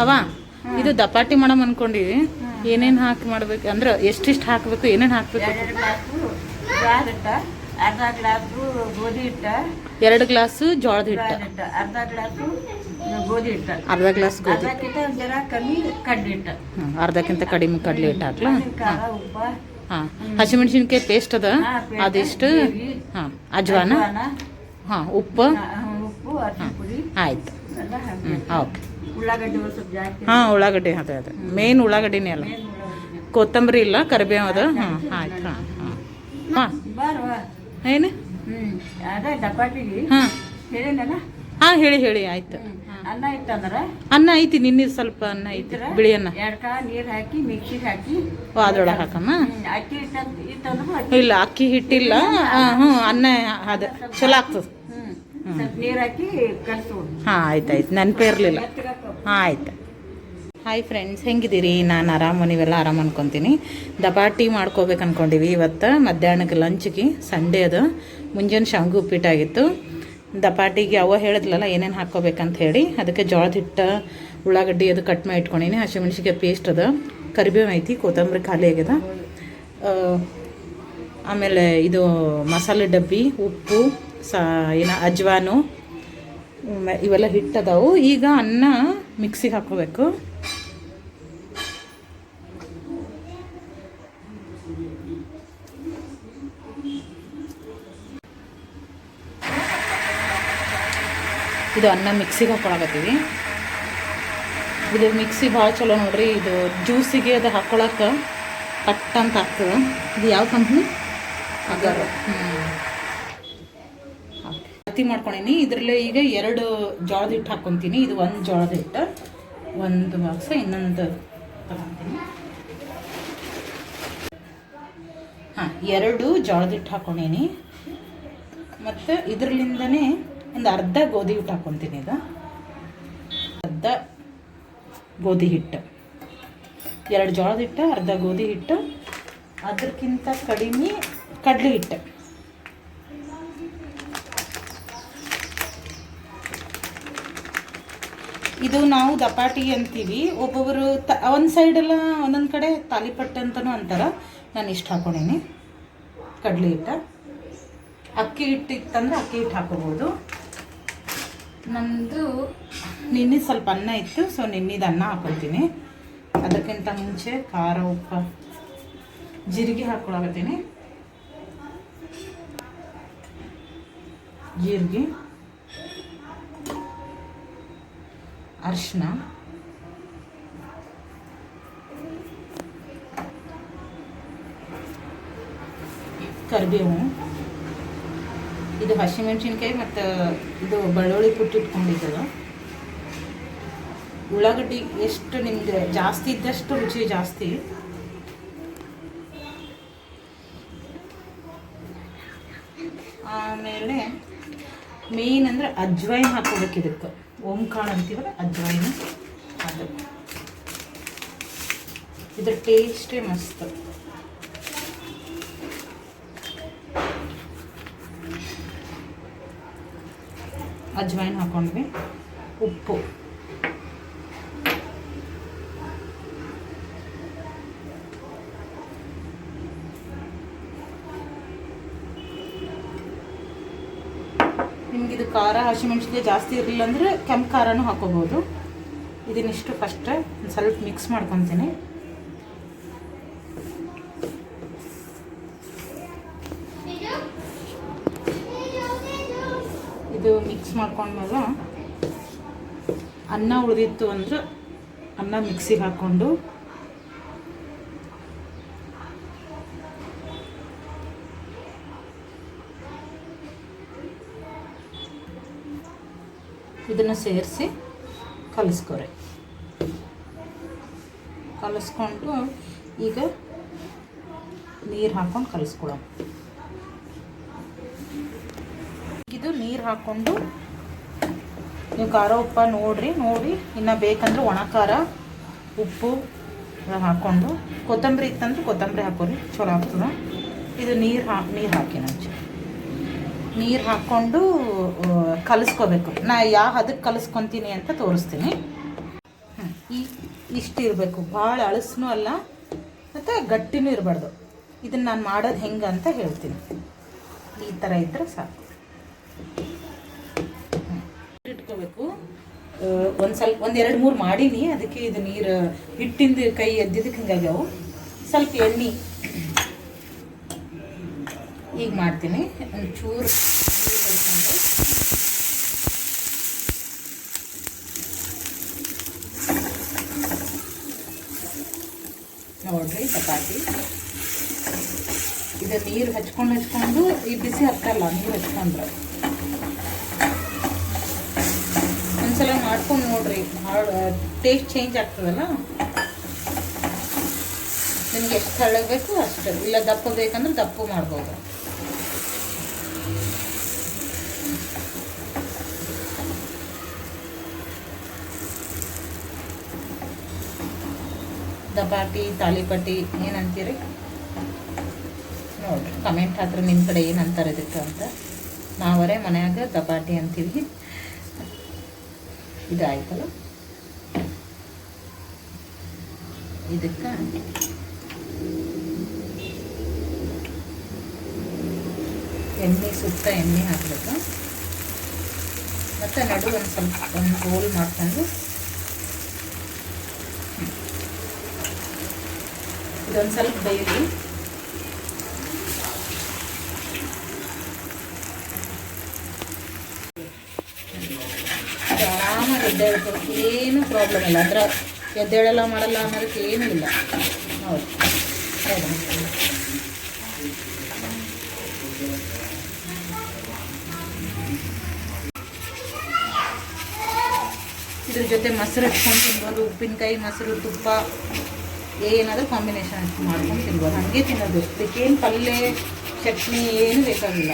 ಅವ ಇದು ದಪಾಟಿ ಮಾಡಮ್ ಅನ್ಕೊಂಡಿವಿ. ಏನೇನು ಹಾಕಿ ಮಾಡ್ಬೇಕು ಅಂದ್ರೆ ಎಷ್ಟಿಷ್ಟು ಹಾಕಬೇಕು, ಏನೇನು ಹಾಕಬೇಕು? 2 ಗ್ಲಾಸು ಜೋಳದ ಹಿಟ್ಟು, ಅರ್ಧ ಗ್ಲಾಸು ಗೋಧಿ ಹಿಟ್ಟು, ಅರ್ಧ ಗ್ಲಾಸ್ ಗೋಧಿ, ಅರ್ಧಕ್ಕಿಂತ ಕಡಿಮೆ ಕಡಲೆ ಹಿಟ್ಟು ಹಾಕ್ಲಾ? ಹಾಂ, ಹಸಿಮೆಣ್ಸಿನ್ಕಾಯಿ ಪೇಸ್ಟ್ ಅದ ಅದಿಷ್ಟು, ಹಾಂ, ಅಜ್ವಾನ, ಹಾಂ, ಉಪ್ಪು, ಆಯ್ತು. ಓಕೆ. ಹಾಂ, ಉಳ್ಳಾಗಡ್ಡಿ ಅದೇ ಮೇನ್ ಉಳ್ಳಾಗಡ್ಡಿನೇ ಅಲ್ಲ, ಕೊತ್ತಂಬರಿ ಇಲ್ಲ, ಕರಿಬೇವು ಅದ. ಹಾಂ, ಆಯ್ತು. ಹಾಂ ಹಾಂ ಹಾಂ ಏನು? ಹಾಂ ಹೇಳಿ ಆಯ್ತು. ಅನ್ನ ಐತಿ, ನಿನ್ನೆ ಸ್ವಲ್ಪ ಅನ್ನ ಐತಿ, ಬಿಳಿ ಅನ್ನ. ನೀರು ಹಾಕಿ ಮಿಕ್ಸಿಗೆ ಹಾಕಿ ಅದ್ರೊಳಗೆ ಹಾಕಮ್ಮ. ಅಕ್ಕಿ ಇಲ್ಲ, ಅಕ್ಕಿ ಹಿಟ್ಟಿಲ್ಲ. ಹ್ಞೂ, ಅನ್ನ ಅದು ಚಲೋ ಆಗ್ತದೆ. ನೀರು ಹಾಕಿ ಕಲಿಸ್ಬೋದು. ಹಾಂ, ಆಯ್ತಾಯ್ತು, ನೆನಪೇ ಇರಲಿಲ್ಲ. ಹಾಂ, ಆಯ್ತು. ಹಾಯ್ ಫ್ರೆಂಡ್ಸ್, ಹೆಂಗಿದ್ದೀರಿ? ನಾನು ಆರಾಮ, ನೀವೆಲ್ಲ ಆರಾಮ ಅನ್ಕೊತೀನಿ. ದಪಾಟಿ ಮಾಡ್ಕೋಬೇಕು ಅನ್ಕೊಂಡಿವಿ ಇವತ್ತು ಮಧ್ಯಾಹ್ನಕ್ಕೆ ಲಂಚ್ಗೆ. ಸಂಡೇ ಅದು. ಮುಂಜಾನೆ ಶಾವಿಗೆ ಉಪ್ಪಿಟ್ಟಾಗಿತ್ತು. ದಪಾಟಿಗೆ ಅವ ಹೇಳಿದ್ಲಲ್ಲ ಏನೇನು ಹಾಕ್ಕೋಬೇಕಂತ ಹೇಳಿ, ಅದಕ್ಕೆ ಜೋಳದ ಹಿಟ್ಟು, ಉಳ್ಳಾಗಡ್ಡಿ ಅದು ಕಟ್ ಮಾಡಿ ಇಟ್ಕೊಂಡಿನಿ. ಹಸಿಮೆಣ್ಸಿನ್ಕಾಯಿ ಪೇಸ್ಟ್ ಅದ, ಕರಿಬೇವು ಐತಿ, ಕೊತ್ತಂಬರಿ ಖಾಲಿ ಆಗ್ಯದ. ಆಮೇಲೆ ಇದು ಮಸಾಲೆ ಡಬ್ಬಿ, ಉಪ್ಪು, ಅಜ್ವಾನು, ಇವೆಲ್ಲ ಹಿಟ್ಟದಾವು. ಈಗ ಅನ್ನ ಮಿಕ್ಸಿಗೆ ಹಾಕ್ಕೋಬೇಕು. ಇದು ಅನ್ನ ಮಿಕ್ಸಿಗೆ ಹಾಕ್ಕೊಳಕತ್ತೀವಿ. ಇದು ಮಿಕ್ಸಿ ಭಾಳ ಚಲೋ ನೋಡ್ರಿ. ಇದು ಜ್ಯೂಸಿಗೆ ಅದು ಹಾಕ್ಕೊಳಕ್ಕೆ ಕಟ್ ಅಂತ ಆಗ್ತದೆ. ಇದು ಯಾವ ಕಂಪ್ನಿ? ಅಗರ್. ಅತಿ ಮಾಡ್ಕೊಂಡಿನಿ. ಇದರಲ್ಲೇ ಈಗ 2 ಜೋಳದ ಹಿಟ್ಟು ಹಾಕ್ಕೊತೀನಿ. ಇದು 1 ಜೋಳದ ಹಿಟ್ಟು, 1 ಬಾಕ್ಸ್, ಇನ್ನೊಂದು ತಗೊತೀನಿ. ಹಾಂ, 2 ಜೋಳದ ಹಿಟ್ಟು ಹಾಕ್ಕೊಂಡೀನಿ. ಮತ್ತು ಇದರಲ್ಲಿಂದನೇ ಒಂದು ಅರ್ಧ ಗೋಧಿ ಹಿಟ್ಟು ಹಾಕ್ಕೊತೀನಿ. ಈಗ ಅರ್ಧ ಗೋಧಿ ಹಿಟ್ಟು, 2 ಜೋಳದ ಹಿಟ್ಟು, ಅರ್ಧ ಗೋಧಿ ಹಿಟ್ಟು, ಅದಕ್ಕಿಂತ ಕಡಿಮೆ ಕಡಲೆ ಹಿಟ್ಟು. ಇದು ನಾವು ದಪಾಟಿ ಅಂತೀವಿ, ಒಬ್ಬೊಬ್ಬರು ಒಂದು ಸೈಡೆಲ್ಲ ಒಂದೊಂದು ಕಡೆ ತಾಲಿಪಟ್ಟು ಅಂತಲೂ ಅಂತಾರೆ. ನಾನು ಇಷ್ಟು ಹಾಕ್ಕೊಂಡೀನಿ ಕಡಲೆ ಹಿಟ್ಟು. ಅಕ್ಕಿ ಹಿಟ್ಟು ಇತ್ತಂದ್ರೆ ಅಕ್ಕಿ ಹಿಟ್ಟು ಹಾಕೋಬೋದು. ನಮ್ಮದು ನಿನ್ನೆ ಸ್ವಲ್ಪ ಅನ್ನ ಇತ್ತು, ಸೊ ನಿನ್ನೆದು ಅನ್ನ ಹಾಕೊಳ್ತೀನಿ. ಅದಕ್ಕಿಂತ ಮುಂಚೆ ಖಾರ, ಉಪ್ಪು, ಜೀರಿಗೆ ಹಾಕ್ಕೊಳಕತ್ತೀನಿ. ಜೀರಿಗೆ, ಅರಿಶಿನ, ಕರಿಬೇವು, ಇದು ಹಸಿಮೆಣ್ಸಿನ್ಕಾಯಿ ಮತ್ತು ಇದು ಬೆಳ್ಳುಳ್ಳಿ ಕುಟ್ಟಿ ಇಟ್ಕೊಂಡಿದ್ದದ. ಉಳ್ಳಾಗಡ್ಡಿ ಎಷ್ಟು ನಿಮ್ಗೆ ಜಾಸ್ತಿ ಇದ್ದಷ್ಟು ರುಚಿ ಜಾಸ್ತಿ. ಆಮೇಲೆ ಮೇನ್ ಅಂದರೆ ಅಜ್ವೈನ್ ಹಾಕೋಬೇಕು. ಇದಕ್ಕೆ ಓಂಕಾಳು ಅಂತೀವಲ್ಲ, ಅಜ್ವೈನ್, ಅದು ಇದ್ರ ಟೇಸ್ಟೇ ಮಸ್ತ್. ಅಜ್ವೈನ್ ಹಾಕೊಂಡ್ವಿ. ಉಪ್ಪು, ನಿಮಗಿದು ಖಾರ ಹಸಿಮೆಣ್ಸಿನ್ಕಾಯಿ ಜಾಸ್ತಿ ಇರಲಿಲ್ಲ ಅಂದರೆ ಕೆಂಪು ಖಾರನೂ ಹಾಕೋಬೋದು. ಇದನ್ನಿಷ್ಟು ಫಸ್ಟ್ ಒಂದು ಸ್ವಲ್ಪ ಮಿಕ್ಸ್ ಮಾಡ್ಕೊತೀನಿ. ಇದು ಮಿಕ್ಸ್ ಮಾಡ್ಕೊಂಡ್ಮೇಲೆ ಅನ್ನ ಉಳಿದಿತ್ತು ಅಂದ್ರೆ ಅನ್ನ ಮಿಕ್ಸಿಗೆ ಹಾಕ್ಕೊಂಡು ಇದನ್ನು ಸೇರಿಸಿ ಕಲಿಸ್ಕೊರಿ. ಕಲಿಸ್ಕೊಂಡು ಈಗ ನೀರು ಹಾಕ್ಕೊಂಡು ಕಲಿಸ್ಕೊಳ್ಳೋಣ. ಇದು ನೀರು ಹಾಕ್ಕೊಂಡು ನೀವು ಖಾರ ಉಪ್ಪ ನೋಡಿ ಇನ್ನು ಬೇಕಂದ್ರೆ ಒಣ ಖಾರ, ಉಪ್ಪು ಹಾಕ್ಕೊಂಡು, ಕೊತ್ತಂಬರಿ ಇತ್ತಂದ್ರೆ ಕೊತ್ತಂಬರಿ ಹಾಕೋರಿ, ಚಲೋ ಆಗ್ತದೆ. ಇದು ನೀರು ಹಾಕಿ ನಂಚು ನೀರು ಹಾಕ್ಕೊಂಡು ಕಲಿಸ್ಕೋಬೇಕು. ನಾ ಯಾವ ಹದಕ್ಕೆ ಕಲಿಸ್ಕೊತೀನಿ ಅಂತ ತೋರಿಸ್ತೀನಿ. ಇಷ್ಟು ಇರಬೇಕು, ಭಾಳ ಅಳಸ್ನೂ ಅಲ್ಲ ಮತ್ತು ಗಟ್ಟಿನೂ ಇರಬಾರ್ದು. ಇದನ್ನು ನಾನು ಮಾಡೋದು ಹೆಂಗೆ ಅಂತ ಹೇಳ್ತೀನಿ. ಈ ಥರ ಇದ್ದರೆ ಸಾಕು. ಇಟ್ಕೋಬೇಕು. ಒಂದು 2-3 ಮಾಡೀನಿ, ಅದಕ್ಕೆ ಇದು ನೀರು ಹಿಟ್ಟಿಂದ ಕೈ ಎದ್ದಿದ್ದಕ್ಕೆ ಹಿಂಗಾಗ್ಯಾವು. ಸ್ವಲ್ಪ ಎಣ್ಣೆ ಈಗ ಮಾಡ್ತೀನಿ. ಒಂಚೂರು ನೀರು ಕಲ್ಸ್ಕೊಂಡು ನೋಡ್ರಿ ಚಪಾತಿ. ಇದು ನೀರು ಹಚ್ಕೊಂಡು ಈ ಬಿಸಿ ಹತ್ತಲ್ಲ, ನೀರು ಹಚ್ಕೊಂಡ್ರೆ. ಒಂದ್ಸಲ ಮಾಡ್ಕೊಂಡು ನೋಡ್ರಿ, ಭಾಳ ಟೇಸ್ಟ್ ಚೇಂಜ್ ಆಗ್ತದಲ್ಲ. ನಿಮ್ಗೆ ಎಷ್ಟು ತೆಳ್ಳಗೆ ಬೇಕು ಅಷ್ಟು, ಇಲ್ಲ ದಪ್ಪ ಬೇಕಂದ್ರೆ ದಪ್ಪ ಮಾಡ್ಬೋದು. ದಪಾಟಿ, ತಾಲಿಪಟ್ಟಿ ಏನಂತೀರಿ ನೋಡ್ರಿ, ಕಮೆಂಟ್ ಹಾಕ್ರಿ ನಿಮ್ಮ ಕಡೆ ಏನಂತಾರೆ ಇದಕ್ಕೆ ಅಂತ. ನಾವರೇ ಮನ್ಯಾಗ ದಪಾಟಿ ಅಂತೀವಿ. ಇದಾಯ್ತಲ್ಲ, ಇದಕ್ಕೆ ಸುತ್ತ ಎಣ್ಣೆ ಹಾಕಬೇಕು. ಮತ್ತು ನಡು ಒಂದು ರೋಲ್ ಮಾಡ್ಕೊಂಡು ಇದೊಂದು ಸ್ವಲ್ಪ ಬೇಯಲಿ. ಆರಾಮಾಗಿ ಎದ್ದೇಳ್ಬೇಕು, ಏನೂ ಪ್ರಾಬ್ಲಮ್ ಇಲ್ಲ. ಅದರ ಎದ್ದೇಳಲ್ಲ ಮಾಡಲ್ಲ ಅನ್ನೋದಕ್ಕೆ ಏನೂ ಇಲ್ಲ. ಹೌದು, ಇದ್ರ ಜೊತೆ ಮೊಸರು ಹಚ್ಕೊಂಡು ತಿನ್ಬೋದು. ಉಪ್ಪಿನಕಾಯಿ, ಮೊಸರು, ತುಪ್ಪ ಏನಾದರೂ ಕಾಂಬಿನೇಷನ್ ಮಾಡ್ಕೊಂಡು ತಿನ್ಬೋದು. ಹಾಗೆ ತಿನ್ನೋದು. ಇದಕ್ಕೇನು ಪಲ್ಯ, ಚಟ್ನಿ ಏನು ಬೇಕಾಗಿಲ್ಲ.